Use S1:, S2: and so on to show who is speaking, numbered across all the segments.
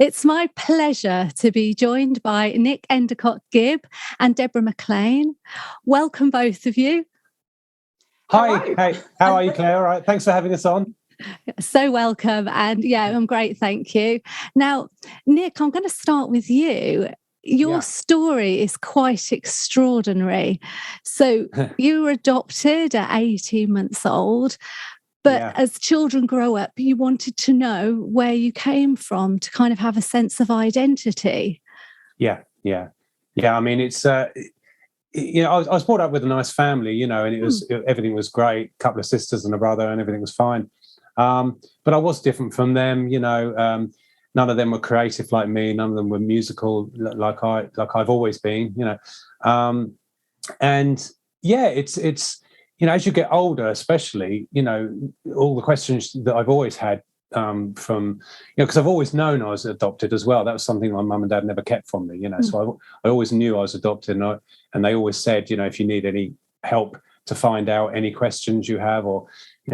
S1: It's my pleasure to be joined by Nick Endacott-Gibb and Debora McLane. Welcome, both of you.
S2: Hi, hey, how are you, Claire? All right, thanks for having us on.
S1: So welcome. And yeah, I'm great, thank you. Now, Nick, I'm going to start with you. Your story is quite extraordinary. So you were adopted at 18 months old. But as children grow up, you wanted to know where you came from to kind of have a sense of identity.
S2: Yeah. I mean, it's I was brought up with a nice family, and it was everything was great. A couple of sisters and a brother, and everything was fine. But I was different from them. None of them were creative like me. None of them were musical like I've always been. It's. As you get older, especially, all the questions that I've always had from, because I've always known I was adopted as well. That was something my mum and dad never kept from me, So I always knew I was adopted, and they always said, if you need any help to find out any questions you have, or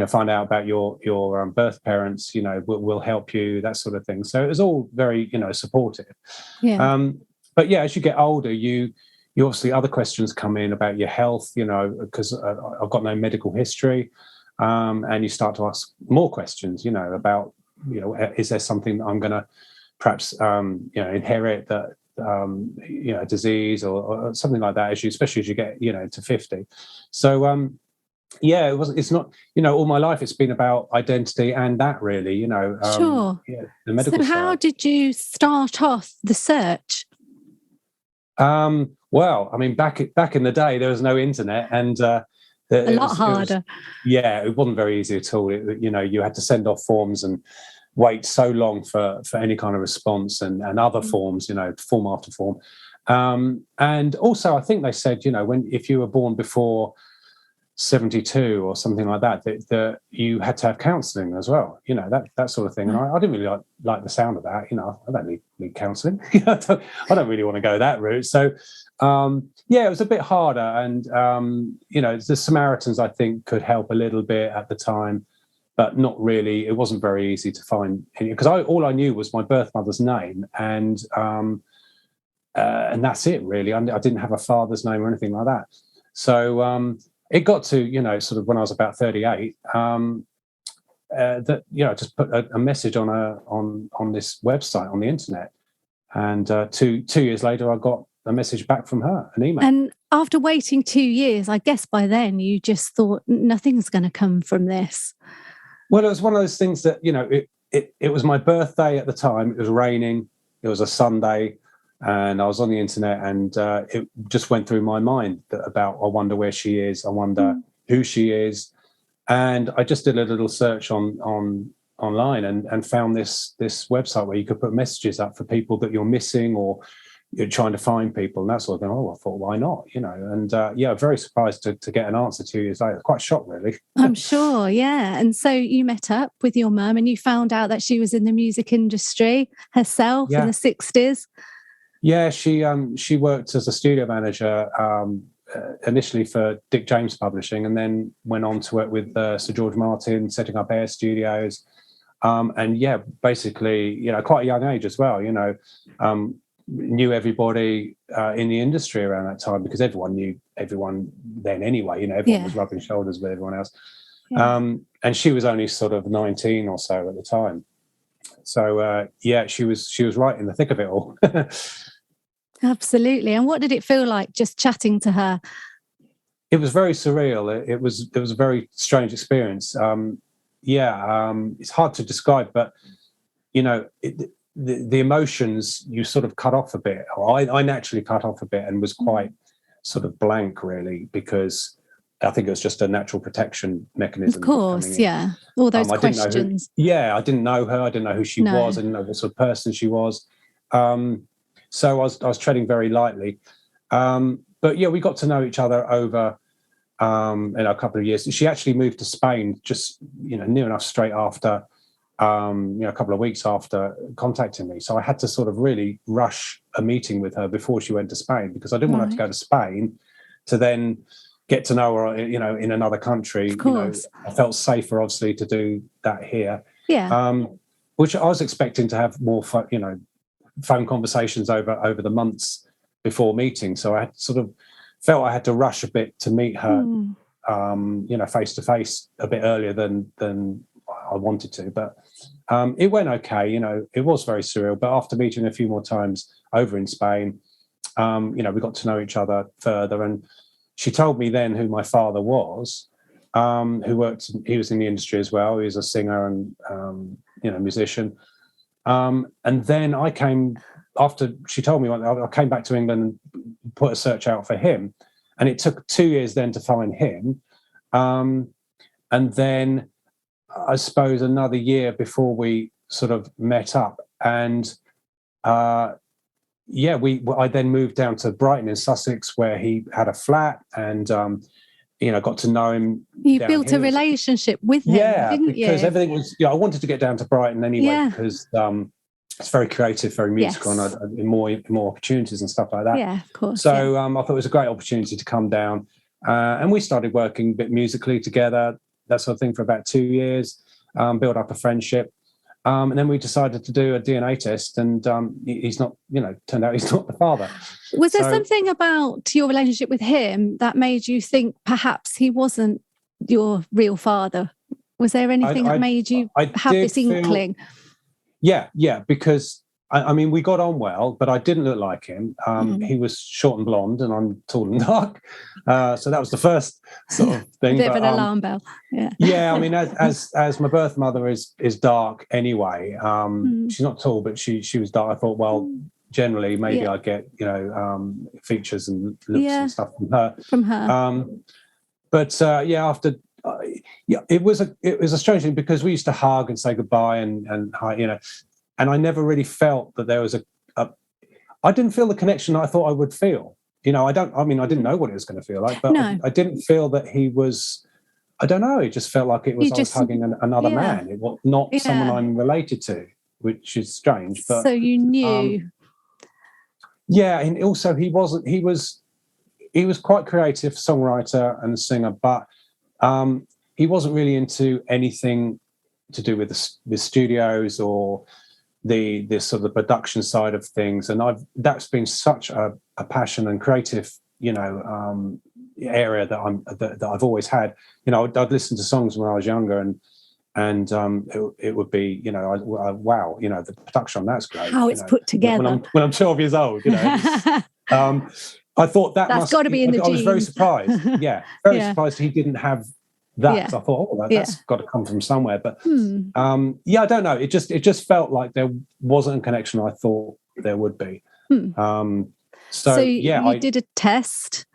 S2: find out about your birth parents, we'll help you, that sort of thing. So it was all very supportive. But as you get older, you obviously, other questions come in about your health, because I've got no medical history, and you start to ask more questions, about, is there something that I'm going to perhaps, inherit, that, a disease or something like that, especially as you get, to 50. So, it's not, all my life it's been about identity and that really,
S1: Sure.
S2: The medical
S1: side. How did you start off the search?
S2: Well, I mean, back in the day, there was no internet, and
S1: a lot harder.
S2: It wasn't very easy at all. You had to send off forms and wait so long for any kind of response, and other forms, form after form. And also, I think they said, if you were born before 72 or something like that you had to have counselling as well, that sort of thing. And I didn't really like the sound of that. I don't need counselling. I don't really want to go that route. So it was a bit harder, and the Samaritans I think could help a little bit at the time, but not really. It wasn't very easy to find, because all I knew was my birth mother's name, and that's it really. I didn't have a father's name or anything like that. So it got to, sort of when I was about 38, that, just put a message on this website on the internet. And 2 years later, I got a message back from her, an email.
S1: And after waiting 2 years, I guess by then you just thought nothing's going to come from this.
S2: Well, it was one of those things that, it was my birthday at the time. It was raining. It was a Sunday. And I was on the internet, and it just went through my mind about, I wonder where she is. I wonder who she is. And I just did a little search online and found this website where you could put messages up for people that you're missing, or you're trying to find people and that sort of thing. I thought, why not? And very surprised to get an answer 2 years later. Quite shocked, really.
S1: I'm sure, yeah. And so you met up with your mum, and you found out that she was in the music industry herself in the 60s.
S2: Yeah, she worked as a studio manager initially for Dick James Publishing, and then went on to work with Sir George Martin, setting up Air Studios. Basically, quite a young age as well, knew everybody in the industry around that time, because everyone knew everyone then anyway, everyone was rubbing shoulders with everyone else. And she was only sort of 19 or so at the time. So, she was right in the thick of it all.
S1: Absolutely. And what did it feel like just chatting to her?
S2: It was very surreal. It was a very strange experience. It's hard to describe, but the emotions, you sort of cut off a bit. Or I naturally cut off a bit and was quite sort of blank, really, because I think it was just a natural protection mechanism.
S1: Of course, yeah. All those questions.
S2: I didn't know her. I didn't know who she was. I didn't know what sort of person she was. So I was treading very lightly. But we got to know each other over a couple of years. She actually moved to Spain just, near enough straight after, a couple of weeks after contacting me. So I had to sort of really rush a meeting with her before she went to Spain, because I didn't want her to go to Spain to then get to know her, in another country.
S1: Of course.
S2: I felt safer, obviously, to do that here.
S1: Yeah.
S2: Which I was expecting to have more fun, phone conversations over the months before meeting. So I sort of felt I had to rush a bit to meet her, face to face a bit earlier than I wanted to. But it went okay. It was very surreal. But after meeting a few more times over in Spain, we got to know each other further. And she told me then who my father was, he was in the industry as well. He was a singer and, musician. And then I came, after she told me, I came back to England and put a search out for him. And it took 2 years then to find him. And then I suppose another year before we sort of met up. And I then moved down to Brighton in Sussex, where he had a flat, and got to know him.
S1: You built a relationship with him, didn't you?
S2: Because everything was. I wanted to get down to Brighton anyway, because it's very creative, very musical, and more opportunities and stuff like that.
S1: Yeah, of course.
S2: So I thought it was a great opportunity to come down, and we started working a bit musically together, that sort of thing, for about 2 years. Build up a friendship. And then we decided to do a DNA test, and he's not, turned out he's not the father.
S1: Was there something about your relationship with him that made you think perhaps he wasn't your real father? Was there anything that made you have this inkling?
S2: Yeah, because we got on well, but I didn't look like him. He was short and blonde, and I'm tall and dark. So that was the first sort of thing.
S1: Bit of an alarm bell.
S2: Yeah, as my birth mother is dark anyway. She's not tall, but she was dark. I thought, well, generally maybe I get features and looks and stuff from her. After. It was a strange thing, because we used to hug and say goodbye and I never really felt that there was I didn't feel the connection I thought I would feel. I didn't know what it was going to feel like, but I didn't feel that he was, I don't know, it just felt like it was I was hugging another man. It was not someone I'm related to, which is strange. But
S1: so you knew.
S2: And also he was quite creative songwriter and singer, but he wasn't really into anything to do with the studios or the sort of the production side of things. And that's been such a passion and creative, area that I've always had. I'd listen to songs when I was younger, and it would be, wow, the production on that's great.
S1: How it's put together.
S2: When I'm 12 years old, I thought that's got to be in the genes. I was very surprised. Surprised he didn't have that. I thought, that's got to come from somewhere. But I don't know. It just felt like there wasn't a connection I thought there would be. So you did a test,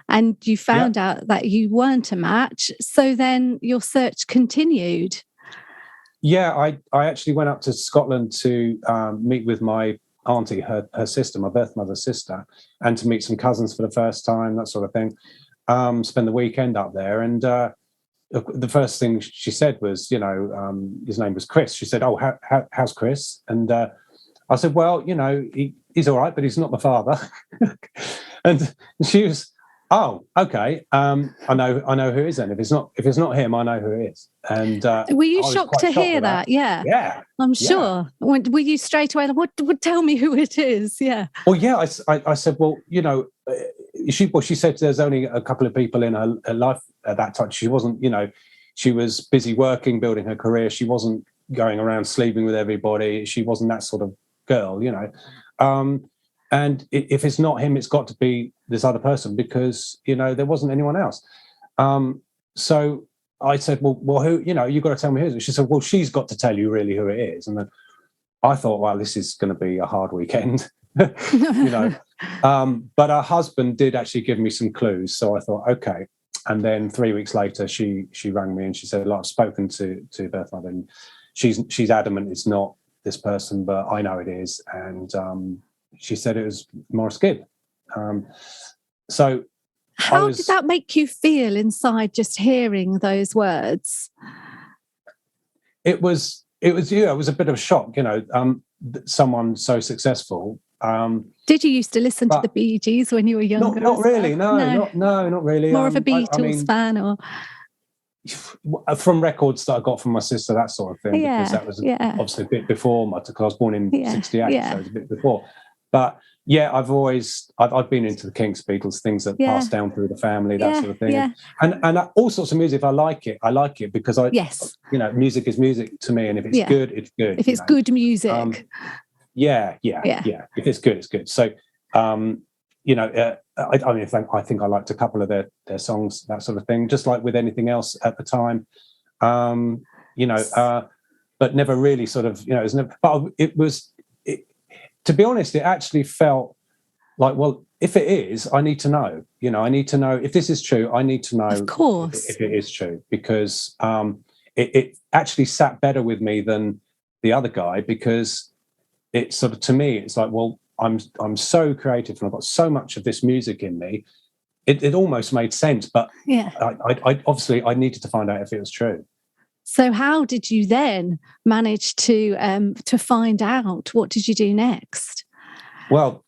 S2: and you found out that you weren't a match. So then your search continued. Yeah, I actually went up to Scotland to meet with my auntie, her sister, my birth mother's sister, and to meet some cousins for the first time, that sort of thing. Spend the weekend up there, and the first thing she said was, his name was Chris. She said, "Oh, how's Chris?" And I said, "Well, he's all right, but he's not the father." And she was, "Oh, okay. I know who it is then. If it's not him, I know who it is." And were you shocked to hear that? Yeah, I'm sure. Were you straight away? What would tell me who it is? Yeah. Well, yeah. I said, well, she said there's only a couple of people in her life at that time. She wasn't, she was busy working, building her career. She wasn't going around sleeping with everybody. She wasn't that sort of girl, and if it's not him, it's got to be this other person, because there wasn't anyone else. So I said, well, who? You've got to tell me who it is. She said, well, she's got to tell you really who it is. And then I thought, well, this is going to be a hard weekend. But her husband did actually give me some clues, so I thought, okay. And then 3 weeks later, she rang me and she said, I've spoken to birth mother, and she's adamant it's not this person, but I know it is. And she said it was Maurice Gibb. So how did that make you feel inside, just hearing those words? It was a bit of a shock, someone so successful. Did you used to listen to the Bee Gees when you were younger? Not really, no, not really.
S1: More of a Beatles fan, or?
S2: from records that I got from my sister, that sort of thing, because that was obviously a bit before because I was born in 68, so it was a bit before. But yeah, I've been into the Kinks, Beatles, things that pass down through the family, that sort of thing.
S1: Yeah.
S2: And all sorts of music. If I like it because music is music to me, and if it's good, it's good.
S1: If it's good music.
S2: If it's good, it's good. So I think I liked a couple of their songs, that sort of thing, just like with anything else at the time. But never really sort of, it was never, but to be honest, it actually felt like, well, if it is, I need to know. I need to know if this is true. I need to know,
S1: of course,
S2: if it is true, because it actually sat better with me than the other guy, because it's sort of, to me, it's like, well, I'm so creative and I've got so much of this music in me. It almost made sense, but I obviously I needed to find out if it was true.
S1: So how did you then manage to find out? What did you do next?
S2: Well,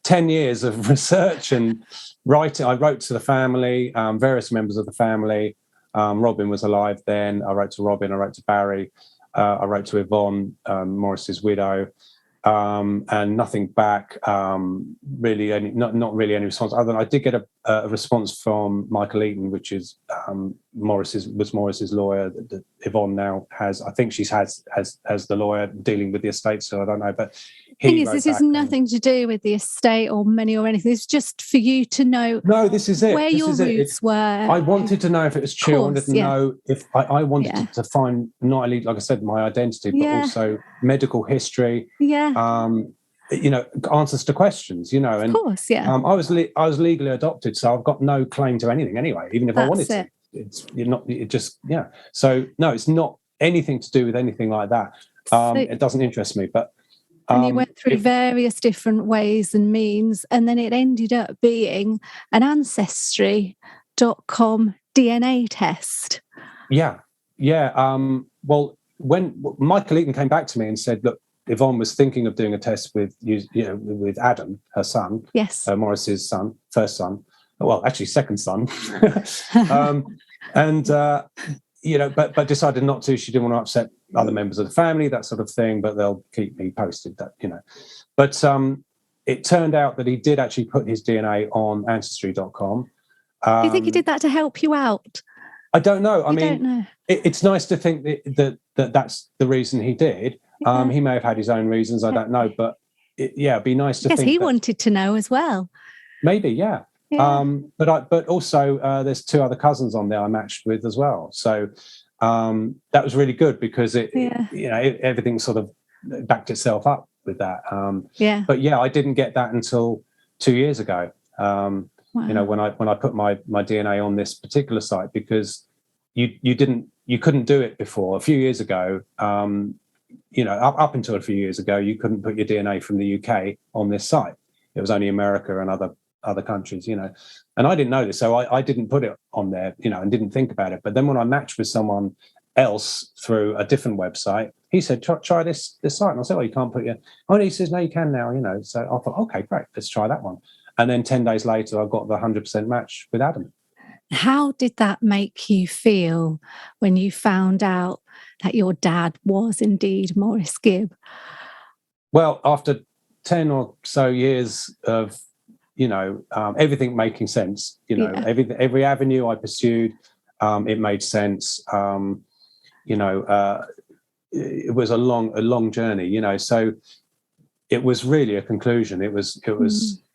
S2: 10 years of research and writing. I wrote to the family, various members of the family. Robin was alive then. I wrote to Robin. I wrote to Barry. I wrote to Yvonne, Morris's widow, and nothing back. Really, not really any response. Other than I did get a response from Michael Eaton, which is Morris's lawyer that Yvonne now has. I think she's has the lawyer dealing with the estate, so I don't know. But
S1: this is nothing to do with the estate or money or anything. It's just for you to know.
S2: No, this is it.
S1: Where your roots were. I
S2: wanted to know if it was true. I wanted to know if I wanted to find not only, like I said, my identity, but also medical history. Answers to questions. And of course, I was legally adopted, so I've got no claim to anything anyway. Even if I wanted to, So no, it's not anything to do with anything like that. It doesn't interest me, but.
S1: And you went through various different ways and means, and then it ended up being an Ancestry.com DNA test.
S2: Yeah. Well, when Michael Eaton came back to me and said, look, Yvonne was thinking of doing a test with Adam, her son, Morris's son, first son, well, actually second son, but decided not to. She didn't want to upset other members of the family, that sort of thing, but they'll keep me posted, But it turned out that he did actually put his DNA on Ancestry.com.
S1: Do you think he did that to help you out?
S2: I don't know. I
S1: don't know.
S2: It's nice to think that that's the reason he did. He may have had his own reasons, I don't know, but it'd be nice to think.
S1: Because he wanted to know as well.
S2: Maybe, yeah. But also there's two other cousins on there I matched with as well. So that was really good because everything sort of backed itself up with that. But I didn't get that until 2 years ago. Wow. When I put my DNA on this particular site, because you couldn't do it before. A few years ago, up until a few years ago, you couldn't put your DNA from the UK on this site. It was only America and other countries, and I didn't know this, so I didn't put it on there, and didn't think about it. But then when I matched with someone else through a different website, he said, try this site. And I said, you can't put your... Oh, and he says, no, you can now, So I thought, okay, great, let's try that one. And then 10 days later, I got the 100% match with Adam.
S1: How did that make you feel when you found out that your dad was indeed Maurice Gibb?
S2: Well, after 10 or so years of everything making sense, every avenue I pursued, it made sense. It was a long journey, so it was really a conclusion. It was the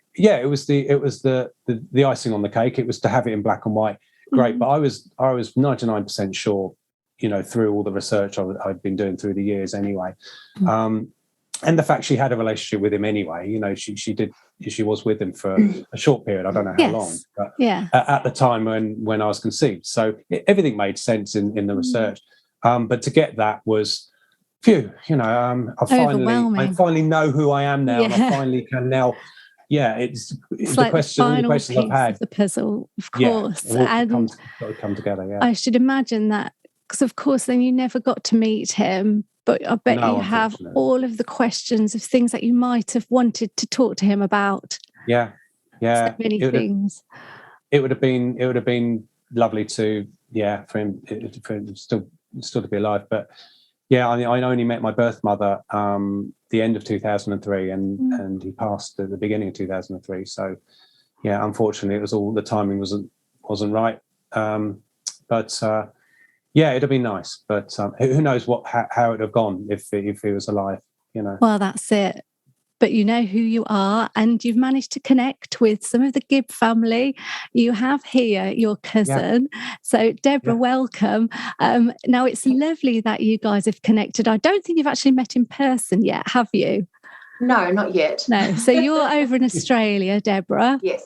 S2: icing on the cake. It was to have it in black and white. Great. But I was 99% sure, through all the research I'd been doing through the years anyway. And the fact she had a relationship with him anyway, she was with him for a short period. I don't know how long, but at the time when I was conceived. So everything made sense in the research. But to get that was, I finally know who I am now. And I finally can now. Yeah, it's the
S1: like
S2: question. The questions I've had.
S1: Of the puzzle, of course, and
S2: come together. Yeah,
S1: I should imagine that, because of course, then you never got to meet him. But I bet you have all of the questions of things that you might have wanted to talk to him about. Yeah.
S2: So
S1: many things.
S2: It would have been lovely to for him still to be alive. But yeah, I only met my birth mother the end of 2003, and he passed at the beginning of 2003. So yeah, unfortunately, it was all the timing wasn't right. But yeah, it'd have been nice. But who knows how it'd have gone if he was alive?
S1: Well, that's it. But you know who you are, and you've managed to connect with some of the Gibb family. You have here your cousin. Yeah. So, Debora, welcome. Now, it's lovely that you guys have connected. I don't think you've actually met in person yet, have you?
S3: No, not yet.
S1: No. So, you're over in Australia, Debora.
S3: Yes.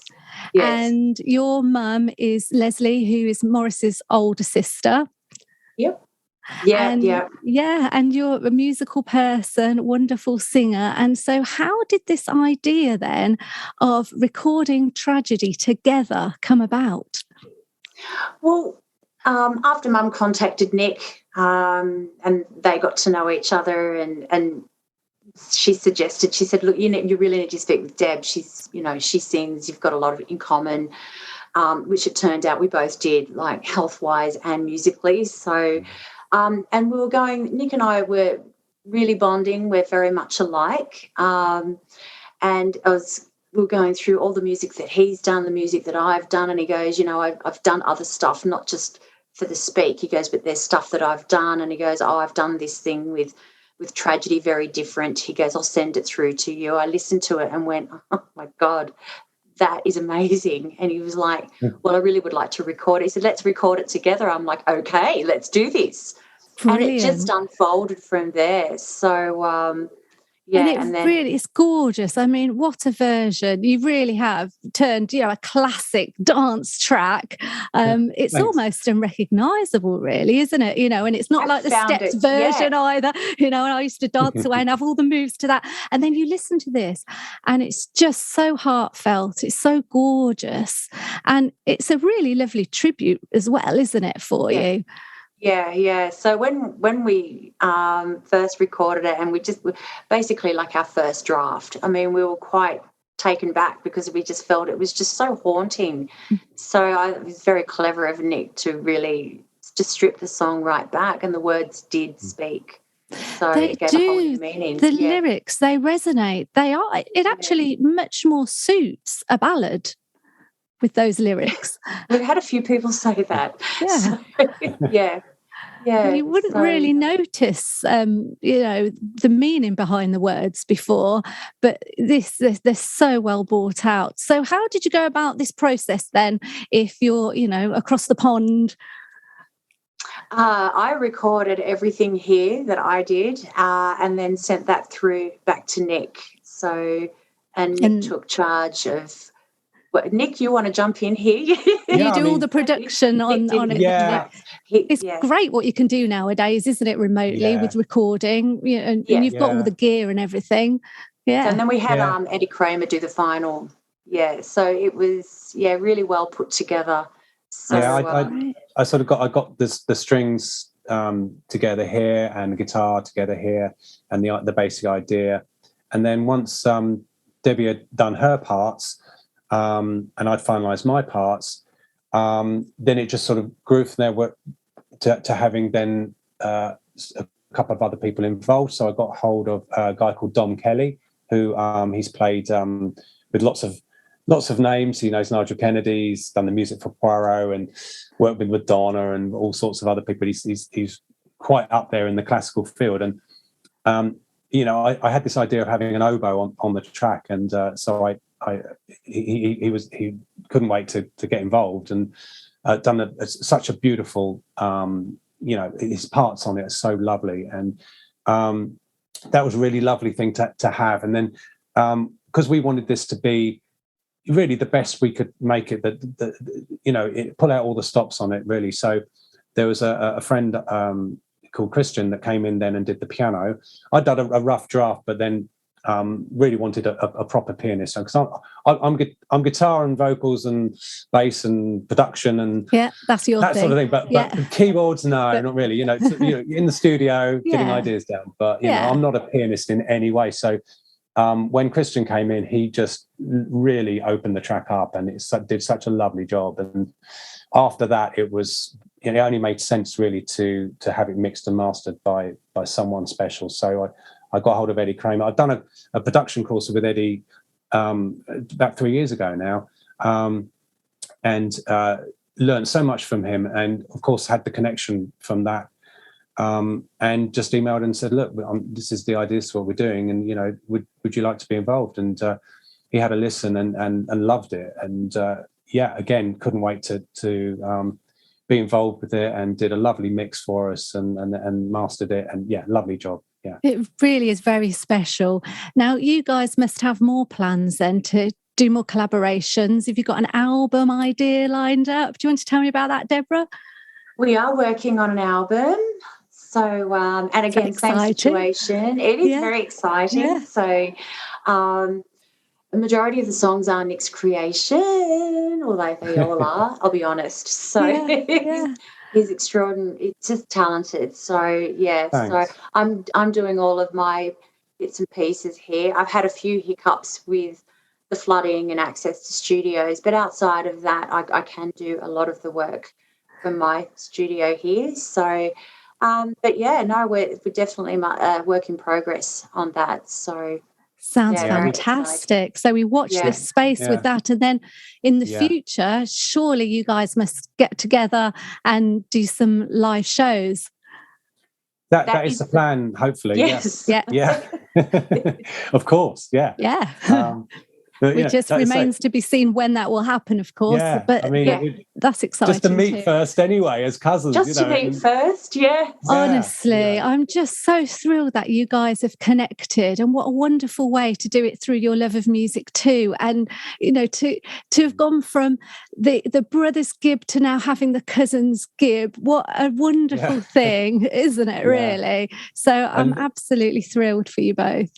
S1: And your mum is Leslie, who is Maurice's older sister.
S3: Yep. Yeah.
S1: And you're a musical person, wonderful singer. And so how did this idea then of recording tragedy together come about?
S3: Well, after Mum contacted Nick and they got to know each other, and she said, look, you really need to speak with Deb. She sings, you've got a lot in common, which it turned out we both did, like health-wise and musically. So and we were Nick and I were really bonding. We're very much alike. And we were going through all the music that he's done, the music that I've done. And he goes, I've done other stuff, not just for the speak. He goes, but there's stuff that I've done. And he goes, I've done this thing with tragedy, very different. He goes, I'll send it through to you. I listened to it and went, oh, my God, that is amazing. And he was like, well, I really would like to record it. He said, let's record it together. I'm like, okay, let's do this. Brilliant. And it just unfolded from there. So,
S1: it's gorgeous. I mean, what a version. You really have turned, a classic dance track. It's almost unrecognisable, really, isn't it? And it's not like the Steps version either. And I used to dance away and have all the moves to that. And then you listen to this and it's just so heartfelt. It's so gorgeous. And it's a really lovely tribute as well, isn't it, for you?
S3: Yeah. So when we first recorded it, and we just basically like our first draft, I mean, we were quite taken back because we just felt it was just so haunting. So it was very clever of Nick to really just strip the song right back, and the words did speak. So it gave a whole new meaning.
S1: The lyrics, they resonate. It actually much more suits a ballad with those lyrics.
S3: We've had a few people say that.
S1: Yeah.
S3: Yeah.
S1: You wouldn't really notice, the meaning behind the words before, but they're so well brought out. So how did you go about this process then, if you're, across the pond?
S3: I recorded everything here that I did and then sent that through back to Nick. So, and Nick took charge of... Nick, you want to jump in here?
S1: You do all the production on it.
S2: Yeah.
S1: It's great what you can do nowadays, isn't it, remotely with recording, and you've got all the gear and everything. Yeah.
S3: And then we had Eddie Kramer do the final. Yeah, so it was really well put together. So,
S2: I sort of got the strings together here and guitar together here and the basic idea, and then once Debbie had done her parts. And I'd finalised my parts. Then it just sort of grew from there to having then a couple of other people involved. So I got hold of a guy called Dom Kelly, who he's played with lots of names. He knows Nigel Kennedy. He's done the music for Poirot and worked with Madonna and all sorts of other people. He's quite up there in the classical field. And I had this idea of having an oboe on the track, and so he couldn't wait to get involved, and done such a beautiful his parts on it are so lovely, and that was a really lovely thing to have. And then because we wanted this to be really the best we could make it, pull out all the stops on it really. So there was a friend called Christian that came in then and did the piano. I'd done a rough draft, but then really wanted a proper pianist, because I'm guitar and vocals and bass and production and
S1: that's your
S2: that
S1: thing.
S2: Sort of thing. But keyboards, no, not really. In the studio, getting ideas down. But I'm not a pianist in any way. So when Christian came in, he just really opened the track up, and it did such a lovely job. And after that, it only made sense really to have it mixed and mastered by someone special. So I got hold of Eddie Kramer. I've done a production course with Eddie about 3 years ago now, and learned so much from him, and of course had the connection from that. And just emailed and said, look, this is the idea, this is what we're doing, and would you like to be involved? And he had a listen and loved it, and again, couldn't wait to be involved with it, and did a lovely mix for us and mastered it, and lovely job. Yeah,
S1: it really is very special. Now you guys must have more plans then to do more collaborations. Have you got an album idea lined up? Do you want to tell me about that, Deborah?
S3: We are working on an album. So, and again, same situation. It is very exciting. Yeah. So, the majority of the songs are Nick's creation, although they all are, I'll be honest. So, he's extraordinary. It's just talented. So, Thanks. So I'm doing all of my bits and pieces here. I've had a few hiccups with the flooding and access to studios, but outside of that, I can do a lot of the work from my studio here. So, but we're definitely a work in progress on that. So
S1: sounds fantastic. So we watch this space with that, and then in the future, surely you guys must get together and do some live shows.
S2: That is the plan, hopefully.
S3: Yes.
S2: Yeah. Of course. Yeah.
S1: Yeah. It just remains to be seen when that will happen, of course.
S2: Yeah,
S1: but that's exciting.
S2: Just to meet first anyway, as cousins.
S3: Just to meet first,
S1: Honestly, I'm just so thrilled that you guys have connected, and what a wonderful way to do it through your love of music too. And, to have gone from the brothers Gibb to now having the cousins Gibb, what a wonderful thing, isn't it, really? So I'm absolutely thrilled for you both.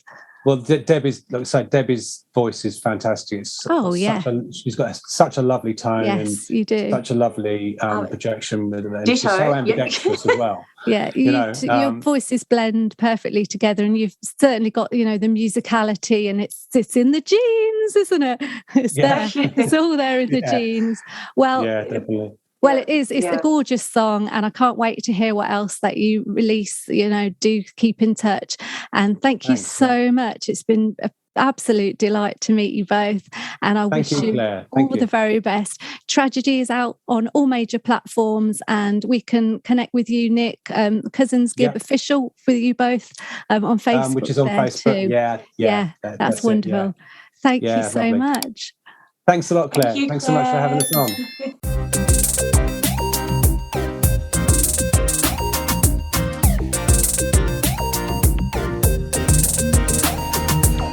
S2: Well, Debbie's voice is fantastic. She's got such a lovely tone.
S1: Yes, you do.
S2: Such a lovely projection. And she's so ambidextrous as well.
S1: Yeah, your voices blend perfectly together, and you've certainly got, the musicality, and it's in the genes, isn't it? It's there. It's all there in the genes. Well,
S2: definitely.
S1: Well, it is. It's a gorgeous song, and I can't wait to hear what else that you release. Do keep in touch. And thank you so much. It's been an absolute delight to meet you both. And I wish you all the very best. Tragedy is out on all major platforms, and we can connect with you, Nick, Cousins Gibb Official, with you both on Facebook.
S2: Which is on Facebook.
S1: Too. Yeah, that's wonderful. Thank you so much.
S2: Thanks a lot, Claire. Thanks so much for having us on.